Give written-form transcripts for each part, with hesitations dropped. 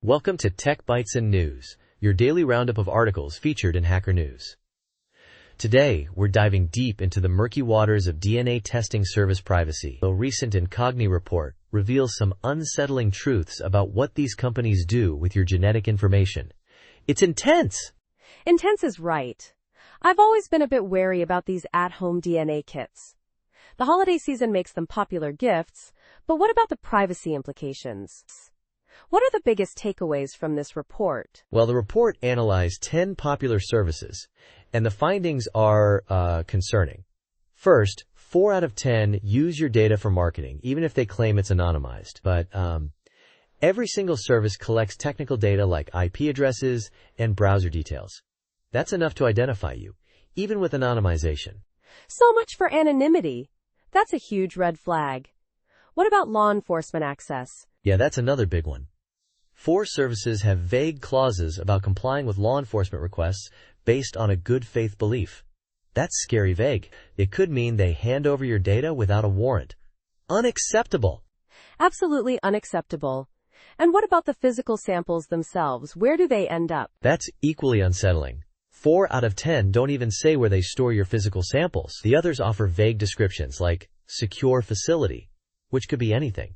Welcome to Tech Bytes and News, your daily roundup of articles featured in Hacker News. Today, we're diving deep into the murky waters of DNA testing service privacy. A recent Incogni report reveals some unsettling truths about what these companies do with your genetic information. It's intense! Intense is right. I've always been a bit wary about these at-home DNA kits. The holiday season makes them popular gifts, but what about the privacy implications? What are the biggest takeaways from this report? Well, the report analyzed 10 popular services, and the findings are concerning. First, 4 out of 10 use your data for marketing, even if they claim it's anonymized. But every single service collects technical data like IP addresses and browser details. That's enough to identify you, even with anonymization. So much for anonymity. That's a huge red flag. What about law enforcement access? Yeah, that's another big one. 4 services have vague clauses about complying with law enforcement requests based on a good faith belief. That's scary vague. It could mean they hand over your data without a warrant. Unacceptable. Absolutely unacceptable. And what about the physical samples themselves? Where do they end up? That's equally unsettling. 4 out of 10 don't even say where they store your physical samples. The others offer vague descriptions like secure facility, which could be anything.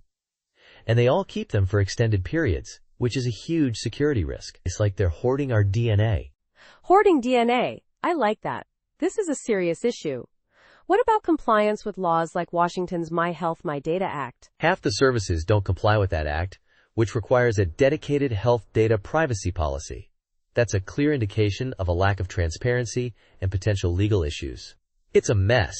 And they all keep them for extended periods, which is a huge security risk. It's like they're hoarding our DNA. Hoarding DNA. I like that. This is a serious issue. What about compliance with laws like Washington's My Health, My Data Act? Half the services don't comply with that act, which requires a dedicated health data privacy policy. That's a clear indication of a lack of transparency and potential legal issues. It's a mess.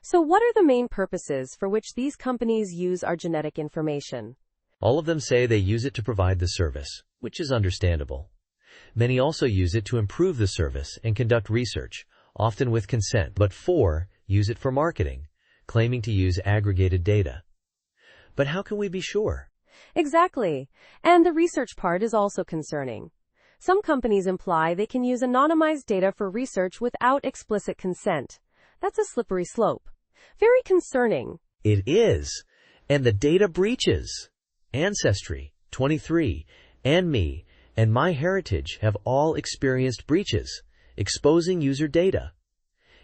So what are the main purposes for which these companies use our genetic information? All of them say they use it to provide the service, which is understandable. Many also use it to improve the service and conduct research, often with consent. But 4 use it for marketing, claiming to use aggregated data. But how can we be sure? Exactly. And the research part is also concerning. Some companies imply they can use anonymized data for research without explicit consent. That's a slippery slope. Very concerning. It is. And the data breaches. Ancestry, 23, and Me, and MyHeritage have all experienced breaches, exposing user data.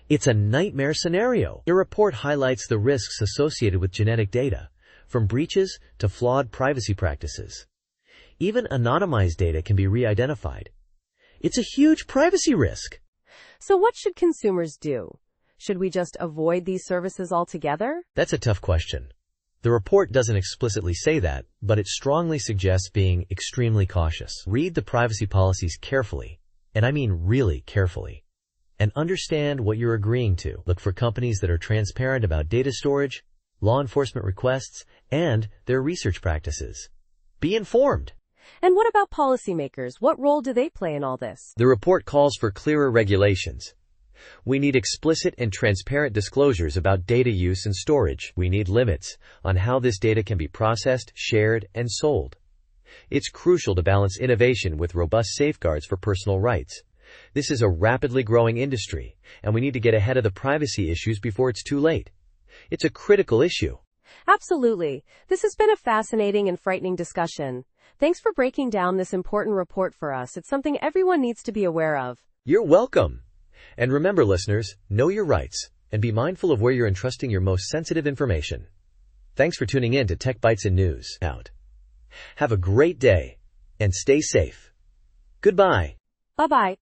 It's a nightmare scenario. The report highlights the risks associated with genetic data, from breaches to flawed privacy practices. Even anonymized data can be re-identified. It's a huge privacy risk. So what should consumers do? Should we just avoid these services altogether? That's a tough question. The report doesn't explicitly say that, but it strongly suggests being extremely cautious. Read the privacy policies carefully, and I mean really carefully, and understand what you're agreeing to. Look for companies that are transparent about data storage, law enforcement requests, and their research practices. Be informed. And what about policymakers? What role do they play in all this? The report calls for clearer regulations. We need explicit and transparent disclosures about data use and storage. We need limits on how this data can be processed, shared, and sold. It's crucial to balance innovation with robust safeguards for personal rights. This is a rapidly growing industry, and we need to get ahead of the privacy issues before it's too late. It's a critical issue. Absolutely. This has been a fascinating and frightening discussion. Thanks for breaking down this important report for us. It's something everyone needs to be aware of. You're welcome. And remember, listeners, know your rights and be mindful of where you're entrusting your most sensitive information. Thanks for tuning in to Tech Bytes and News. Out. Have a great day and stay safe. Goodbye. Bye-bye.